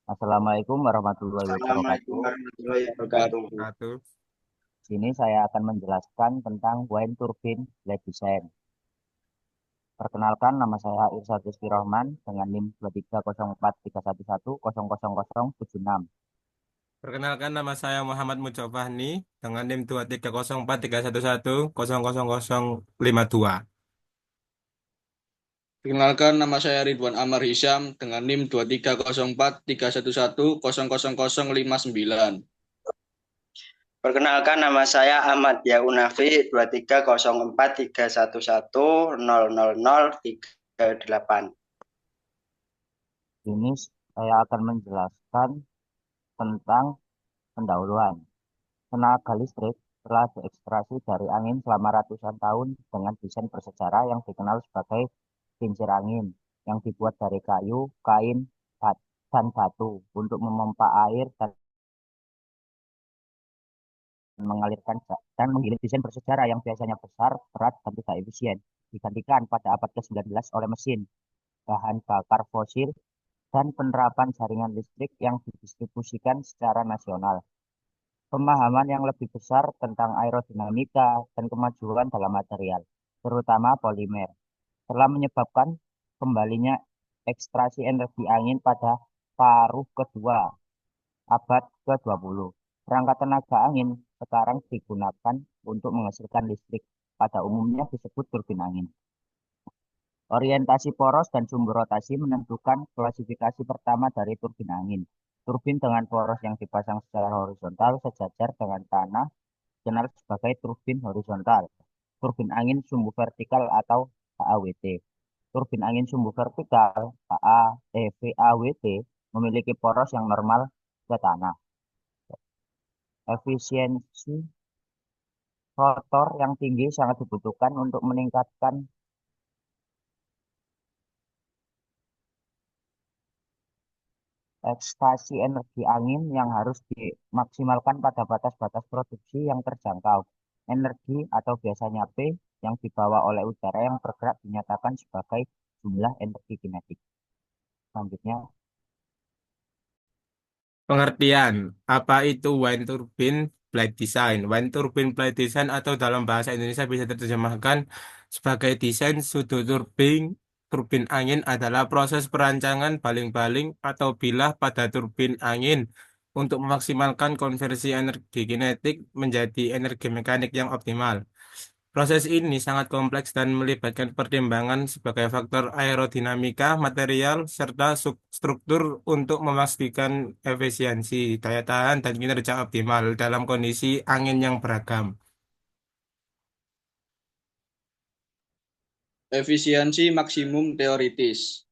Assalamualaikum warahmatullahi Assalamualaikum wabarakatuh. warahmatullahi wabarakatuh. Satu. Sini saya akan menjelaskan tentang wind turbine blade design. Perkenalkan, nama saya Irsad Rizky Rohman dengan NIM 2304311000076. Perkenalkan nama saya Muhammad Mujofahni dengan NIM 2304311100052. Perkenalkan nama saya Ridwan Amar Hisham dengan NIM 2304311100059. Perkenalkan nama saya Ahmad Yaunafi 230431100038. Ini saya akan menjelaskan tentang pendahuluan. Tenaga listrik telah diekstraksi dari angin selama ratusan tahun dengan desain bersejarah yang dikenal sebagai kincir angin, yang dibuat dari kayu, kain, dan batu untuk memompa air dan mengalirkan dan menggiling. Desain bersejarah yang biasanya besar, berat, dan tidak efisien digantikan pada abad ke-19 oleh mesin, bahan bakar fosil, dan penerapan jaringan listrik yang didistribusikan secara nasional. Pemahaman yang lebih besar tentang aerodinamika dan kemajuan dalam material, terutama polimer, telah menyebabkan kembalinya ekstraksi energi angin pada paruh kedua abad ke-20. Perangkat tenaga angin sekarang digunakan untuk menghasilkan listrik. Pada umumnya disebut turbin angin. Orientasi poros dan sumber rotasi menentukan klasifikasi pertama dari turbin angin. Turbin dengan poros yang dipasang secara horizontal sejajar dengan tanah dikenal sebagai turbin horizontal. Turbin angin sumbu vertikal atau HAWT. Turbin angin sumbu vertikal VAWT memiliki poros yang normal ke tanah. Efisiensi rotor yang tinggi sangat dibutuhkan untuk meningkatkan ekstraksi energi angin yang harus dimaksimalkan pada batas-batas produksi yang terjangkau. Energi atau biasanya P yang dibawa oleh udara yang bergerak dinyatakan sebagai jumlah energi kinetik. Selanjutnya, Pengertian, apa itu wind turbine blade design? Wind turbine blade design atau dalam bahasa Indonesia bisa diterjemahkan sebagai desain sudut turbin angin adalah proses perancangan baling-baling atau bilah pada turbin angin untuk memaksimalkan konversi energi kinetik menjadi energi mekanik yang optimal. Proses ini sangat kompleks dan melibatkan pertimbangan sebagai faktor aerodinamika, material, serta struktur untuk memastikan efisiensi, daya tahan, dan kinerja optimal dalam kondisi angin yang beragam. Efisiensi maksimum teoritis.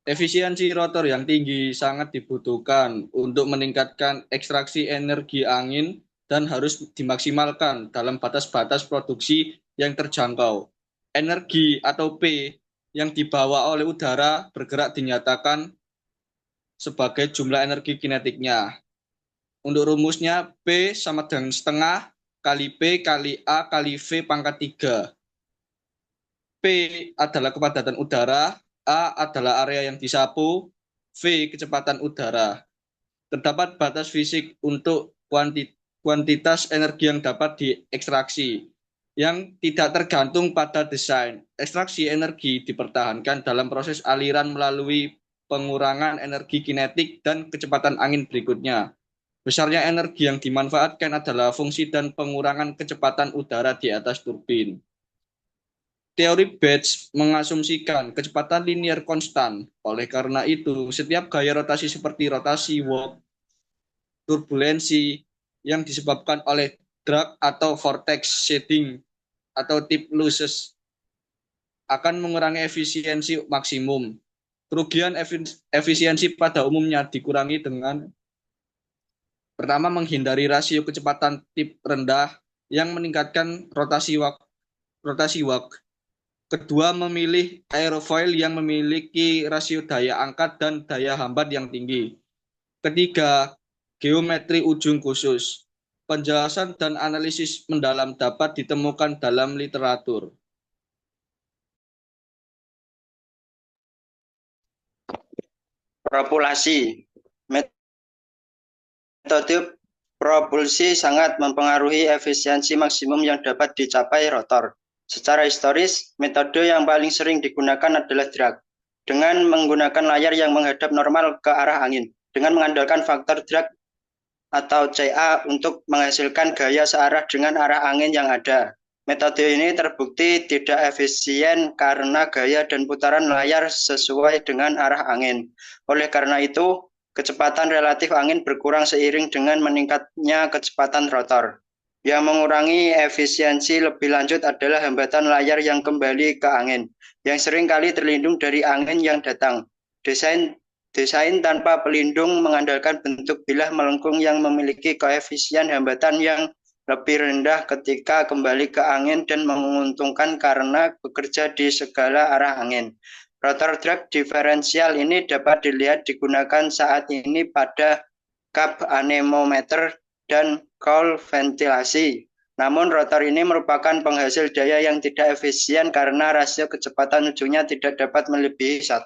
Efisiensi rotor yang tinggi sangat dibutuhkan untuk meningkatkan ekstraksi energi angin dan harus dimaksimalkan dalam batas-batas produksi yang terjangkau. Energi atau P yang dibawa oleh udara bergerak dinyatakan sebagai jumlah energi kinetiknya. Untuk rumusnya, P sama dengan setengah kali P kali A kali V pangkat 3. P adalah kepadatan udara, A adalah area yang disapu, V kecepatan udara. Terdapat batas fisik untuk kuantitas energi yang dapat diekstraksi, yang tidak tergantung pada desain. Ekstraksi energi dipertahankan dalam proses aliran melalui pengurangan energi kinetik dan kecepatan angin berikutnya. Besarnya energi yang dimanfaatkan adalah fungsi dan pengurangan kecepatan udara di atas turbin. Teori Batch mengasumsikan kecepatan linier konstan. Oleh karena itu, setiap gaya rotasi seperti rotasi warp, turbulensi yang disebabkan oleh drag atau vortex shading atau tip losses akan mengurangi efisiensi maksimum. Kerugian efisiensi pada umumnya dikurangi dengan pertama, menghindari rasio kecepatan tip rendah yang meningkatkan rotasi wak. Kedua, memilih aerofoil yang memiliki rasio daya angkat dan daya hambat yang tinggi. Ketiga, geometri ujung khusus. Penjelasan dan analisis mendalam dapat ditemukan dalam literatur. Propulsi. Metode propulsi sangat mempengaruhi efisiensi maksimum yang dapat dicapai rotor. Secara historis, metode yang paling sering digunakan adalah drag, dengan menggunakan layar yang menghadap normal ke arah angin, dengan mengandalkan faktor drag atau CA untuk menghasilkan gaya searah dengan arah angin yang ada. Metode ini terbukti tidak efisien karena gaya dan putaran layar sesuai dengan arah angin. Oleh karena itu, kecepatan relatif angin berkurang seiring dengan meningkatnya kecepatan rotor. Yang mengurangi efisiensi lebih lanjut adalah hambatan layar yang kembali ke angin, yang seringkali terlindung dari angin yang datang. Desain tanpa pelindung mengandalkan bentuk bilah melengkung yang memiliki koefisien hambatan yang lebih rendah ketika kembali ke angin dan menguntungkan karena bekerja di segala arah angin. Rotor drag diferensial ini dapat dilihat digunakan saat ini pada kap anemometer dan cowl ventilasi. Namun rotor ini merupakan penghasil daya yang tidak efisien karena rasio kecepatan ujungnya tidak dapat melebihi 1.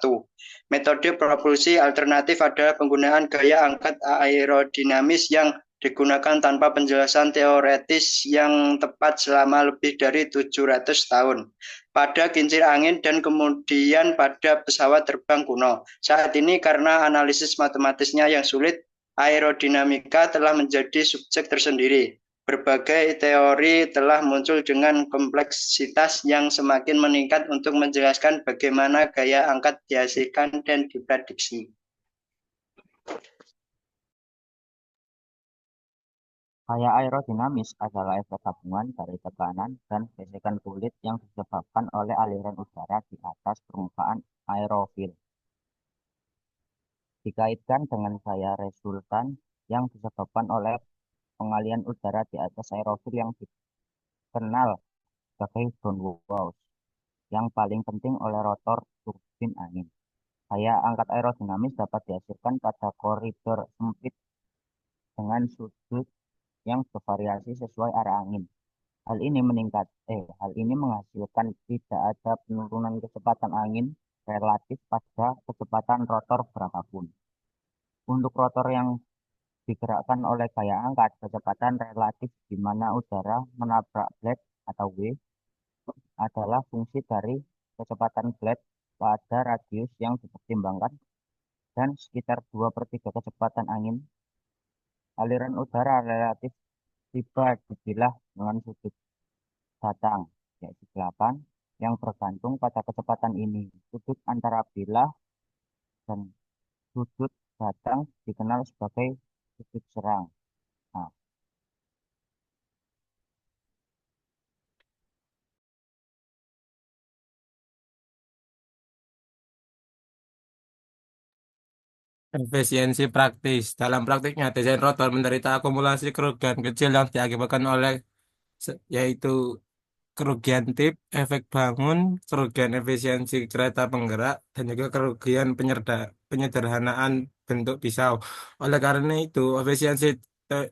Metode propulsi alternatif adalah penggunaan gaya angkat aerodinamis yang digunakan tanpa penjelasan teoretis yang tepat selama lebih dari 700 tahun pada kincir angin dan kemudian pada pesawat terbang kuno. Saat ini karena analisis matematisnya yang sulit, aerodinamika telah menjadi subjek tersendiri. Berbagai teori telah muncul dengan kompleksitas yang semakin meningkat untuk menjelaskan bagaimana gaya angkat dihasilkan dan diprediksi. Gaya aerodinamis adalah efek gabungan dari tekanan dan gesekan kulit yang disebabkan oleh aliran udara di atas permukaan aerofil. Dikaitkan dengan gaya resultan yang disebabkan oleh pengalian udara di atas aerofil yang dikenal sebagai downwash, yang paling penting oleh rotor turbin angin. Gaya angkat aerodinamis dapat dihasilkan pada koridor sempit dengan sudut yang bervariasi sesuai arah angin. Hal ini menghasilkan tidak ada penurunan kecepatan angin relatif pada kecepatan rotor berapapun. Untuk rotor yang digerakkan oleh gaya angkat, kecepatan relatif di mana udara menabrak blade atau W adalah fungsi dari kecepatan blade pada radius yang dipertimbangkan dan sekitar 2/3 kecepatan angin. Aliran udara relatif tiba di bilah dengan sudut datang, yaitu 8, yang bergantung pada kecepatan ini. Sudut antara bilah dan sudut datang dikenal sebagai sudut serang. Nah, Efisiensi praktis. Dalam praktiknya, desain rotor menderita akumulasi kerugian kecil yang diakibatkan oleh yaitu kerugian tip, efek bangun, kerugian efisiensi kereta penggerak, dan juga kerugian penyederhanaan bentuk pisau. Oleh karena itu, efisiensi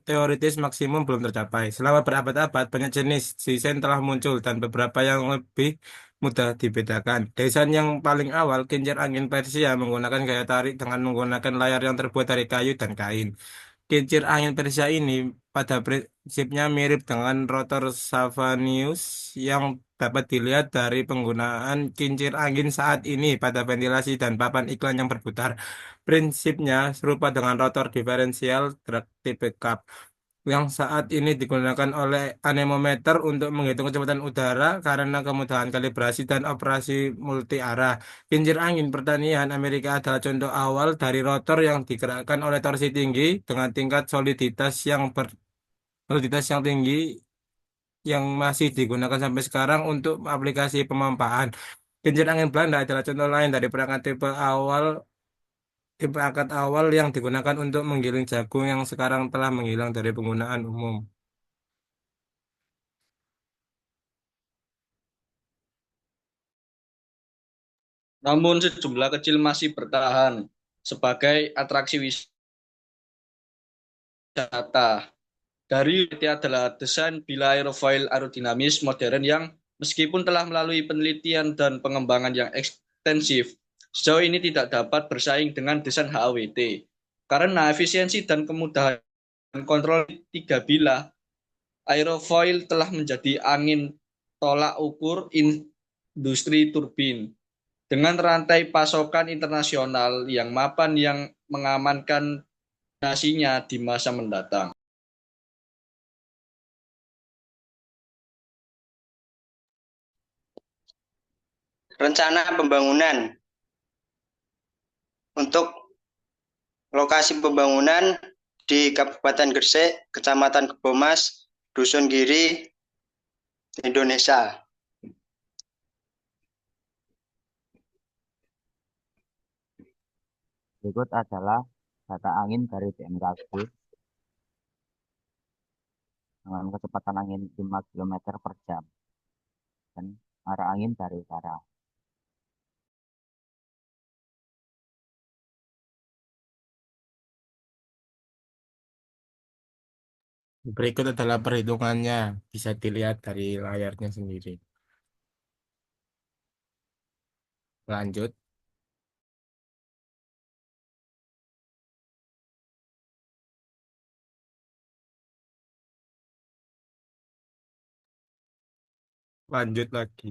teoritis maksimum belum tercapai. Selama berabad-abad, banyak jenis desain telah muncul dan beberapa yang lebih mudah dibedakan. Desain yang paling awal, kincir angin Persia menggunakan gaya tarik dengan menggunakan layar yang terbuat dari kayu dan kain. Kincir angin Persia ini pada prinsipnya mirip dengan rotor Savanius yang dapat dilihat dari penggunaan kincir angin saat ini pada ventilasi dan papan iklan yang berputar. Prinsipnya serupa dengan rotor diferensial drag tipe cup yang saat ini digunakan oleh anemometer untuk menghitung kecepatan udara karena kemudahan kalibrasi dan operasi multi arah. Kincir angin pertanian Amerika adalah contoh awal dari rotor yang digerakkan oleh torsi tinggi dengan tingkat soliditas yang tinggi yang masih digunakan sampai sekarang untuk aplikasi pemampaan. Kincir angin Belanda adalah contoh lain dari perangkat awal yang digunakan untuk menggiling jagung yang sekarang telah menghilang dari penggunaan umum. Namun sejumlah kecil masih bertahan sebagai atraksi wisata. Dari itu adalah desain bilah aerofoil aerodinamis modern yang meskipun telah melalui penelitian dan pengembangan yang ekstensif, sejauh ini tidak dapat bersaing dengan desain HAWT karena efisiensi dan kemudahan kontrol 3 bilah, aerofoil telah menjadi angin tolak ukur industri turbin dengan rantai pasokan internasional yang mapan yang mengamankan nasinya di masa mendatang. Rencana pembangunan. Untuk lokasi pembangunan di Kabupaten Gresik, Kecamatan Kebomas, Dusun Giri, Indonesia. Berikut adalah data angin dari BMKG dengan kecepatan angin 5 km per jam dan arah angin dari utara. Berikut adalah perhitungannya, bisa dilihat dari layarnya sendiri. Lanjut. Lanjut lagi.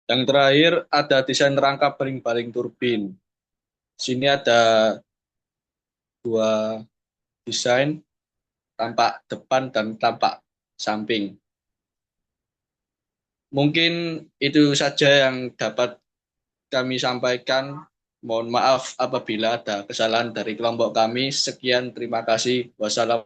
Yang terakhir ada desain rangka baling-baling turbin. Sini ada 2 desain, tampak depan dan tampak samping. Mungkin itu saja yang dapat kami sampaikan. Mohon maaf apabila ada kesalahan dari kelompok kami. Sekian, terima kasih. Wassalamualaikum.